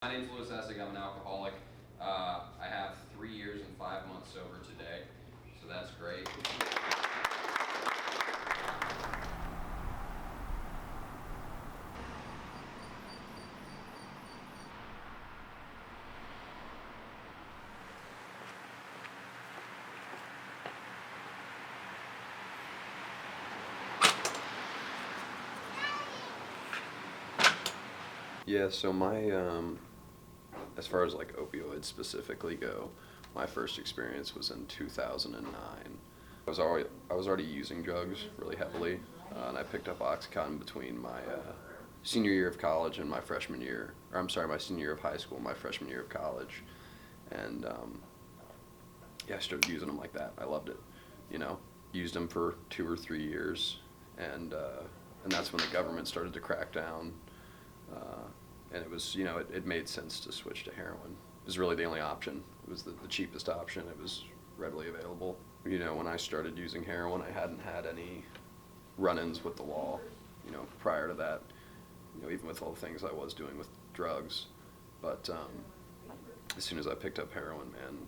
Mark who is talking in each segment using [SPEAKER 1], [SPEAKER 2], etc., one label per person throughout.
[SPEAKER 1] My name's Louis Essig. I'm an alcoholic. I have 3 years and 5 months sober today, so that's great. Yeah, so as far as like opioids specifically go, my first experience was in 2009. I was already using drugs really heavily, and I picked up Oxycontin between my senior year of college and my freshman year, my senior year of high school and my freshman year of college. And yeah, I started using them like that. I loved it, used them for 2 or 3 years, and that's when the government started to crack down. And it was, it made sense to switch to heroin. It was really the only option. It was the cheapest option. It was readily available. When I started using heroin, I hadn't had any run-ins with the law, prior to that, even with all the things I was doing with drugs. But as soon as I picked up heroin, man,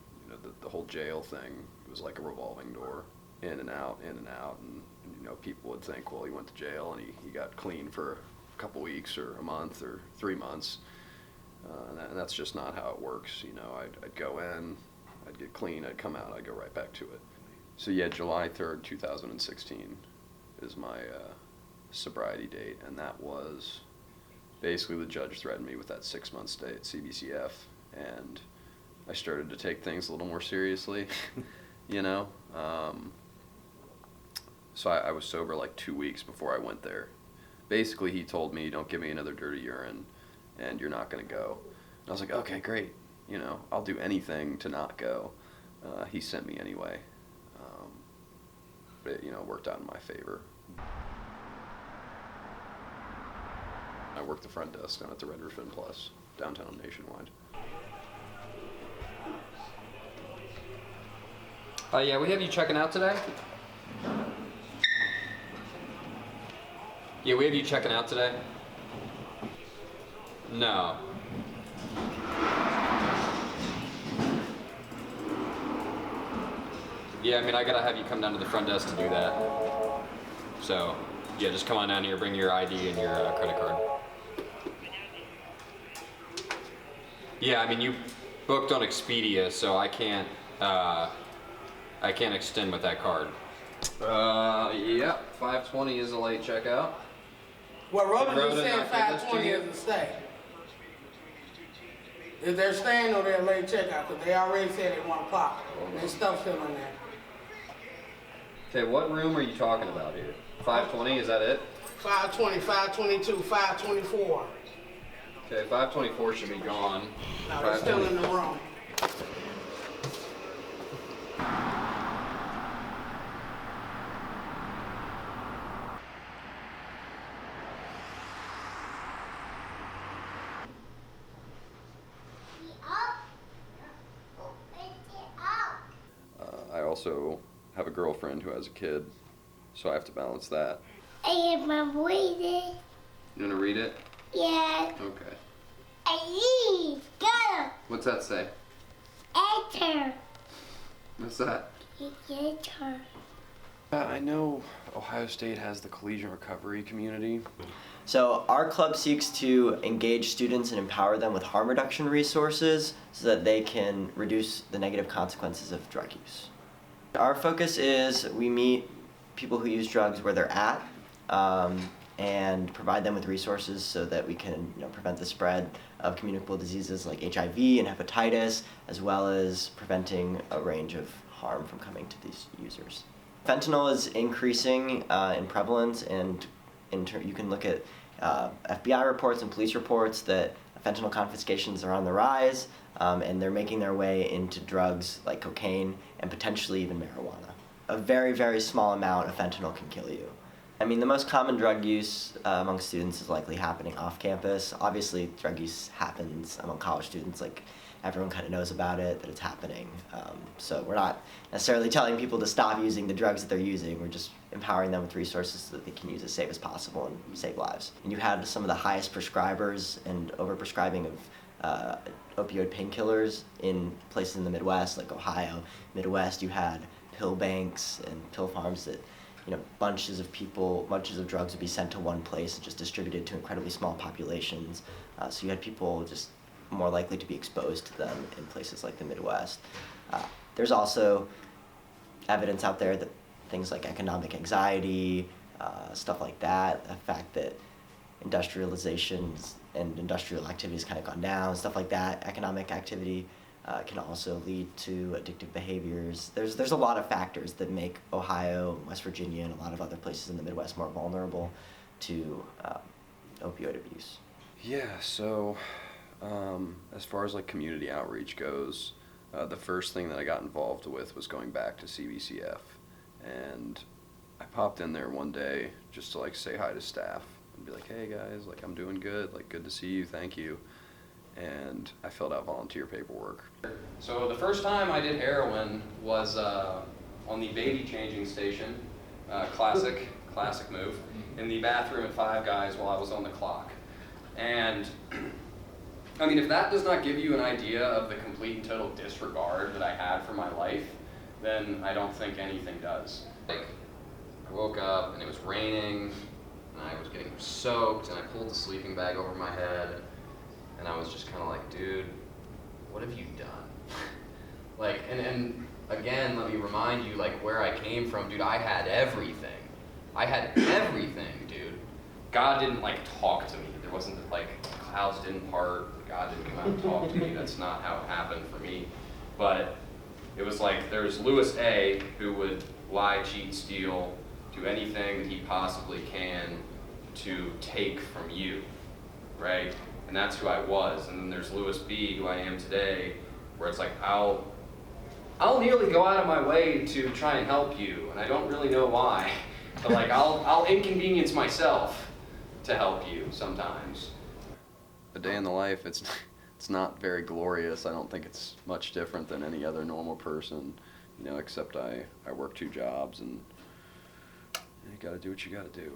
[SPEAKER 1] the whole jail thing, it was like a revolving door, in and out, in and out. And people would think, well, he went to jail and he got clean for a couple weeks or a month or 3 months, and that's just not how it works. I'd go in, I'd get clean, I'd come out, I'd go right back to it. So yeah, July 3rd, 2016 is my sobriety date, and that was basically the judge threatened me with that 6-month stay at CBCF, and I started to take things a little more seriously, So I was sober like 2 weeks before I went there. Basically, he told me, don't give me another dirty urine, and you're not going to go. And I was like, okay, great. I'll do anything to not go. He sent me anyway. But it worked out in my favor. I worked the front desk down at the Red Roof Inn Plus, downtown Nationwide. Yeah, we have you checking out today? Yeah, we have you checking out today? No. Yeah, I gotta have you come down to the front desk to do that. So, yeah, just come on down here, bring your ID and your credit card. Yeah, you booked on Expedia, so I can't extend with that card. Yeah, 5:20 is a late checkout.
[SPEAKER 2] Well, Roland just said 5:20 is a stay. If they're staying or they're late checkout, because they already said at 1 o'clock. There's stuff still in there.
[SPEAKER 1] Okay, what room are you talking about here? 5:20, is that it?
[SPEAKER 2] 5:20, 5:22, 5:24.
[SPEAKER 1] Okay, 5:24 should be gone.
[SPEAKER 2] No, they're still in the room.
[SPEAKER 1] I also have a girlfriend who has a kid, so I have to balance that.
[SPEAKER 3] I am read it.
[SPEAKER 1] You want to read it?
[SPEAKER 3] Yeah.
[SPEAKER 1] Okay.
[SPEAKER 3] I read. Go.
[SPEAKER 1] What's that say?
[SPEAKER 3] Enter.
[SPEAKER 1] What's that?
[SPEAKER 3] Enter.
[SPEAKER 1] I know Ohio State has the collegiate recovery community.
[SPEAKER 4] So our club seeks to engage students and empower them with harm reduction resources so that they can reduce the negative consequences of drug use. Our focus is we meet people who use drugs where they're at and provide them with resources so that we can prevent the spread of communicable diseases like HIV and hepatitis, as well as preventing a range of harm from coming to these users. Fentanyl is increasing in prevalence, and you can look at FBI reports and police reports that fentanyl confiscations are on the rise, and they're making their way into drugs like cocaine and potentially even marijuana. A very, very small amount of fentanyl can kill you. The most common drug use among students is likely happening off campus. Obviously, drug use happens among college students. Like, everyone kind of knows about it, that it's happening. So we're not necessarily telling people to stop using the drugs that they're using. We're just empowering them with resources so that they can use as safe as possible and save lives. And you had some of the highest prescribers and overprescribing of opioid painkillers in places in the Midwest, like Ohio, Midwest. You had pill banks and pill farms that, bunches of drugs would be sent to one place and just distributed to incredibly small populations. So you had people just more likely to be exposed to them in places like the Midwest. There's also evidence out there that things like economic anxiety, stuff like that, the fact that industrializations and industrial activities kind of gone down, stuff like that, economic activity can also lead to addictive behaviors. There's a lot of factors that make Ohio, West Virginia, and a lot of other places in the Midwest more vulnerable to opioid abuse.
[SPEAKER 1] Yeah, so as far as like community outreach goes, the first thing that I got involved with was going back to CBCF, and I popped in there one day just to like say hi to staff and be like, hey guys, like I'm doing good, like good to see you, thank you. And I filled out volunteer paperwork. So the first time I did heroin was on the baby changing station, classic move, in the bathroom at Five Guys while I was on the clock. And I mean, if that does not give you an idea of the complete and total disregard that I had for my life, then I don't think anything does. Like, I woke up and it was raining, and I was getting soaked, and I pulled the sleeping bag over my head, and I was just kind of like, dude, what have you done? Like, and again, let me remind you, like, where I came from, dude, I had everything. I had everything, dude. God didn't, like, talk to me. There wasn't, like, clouds didn't part, God didn't come out and talk to me. That's not how it happened for me. But it was like, there's Louis A., who would lie, cheat, steal, do anything that he possibly can to take from you, right? And that's who I was. And then there's Louis B., who I am today, where it's like, I'll nearly go out of my way to try and help you, and I don't really know why, but like I'll inconvenience myself to help you sometimes. A day in the life, it's not very glorious. I don't think it's much different than any other normal person, except I work 2 jobs, and you gotta do what you gotta do.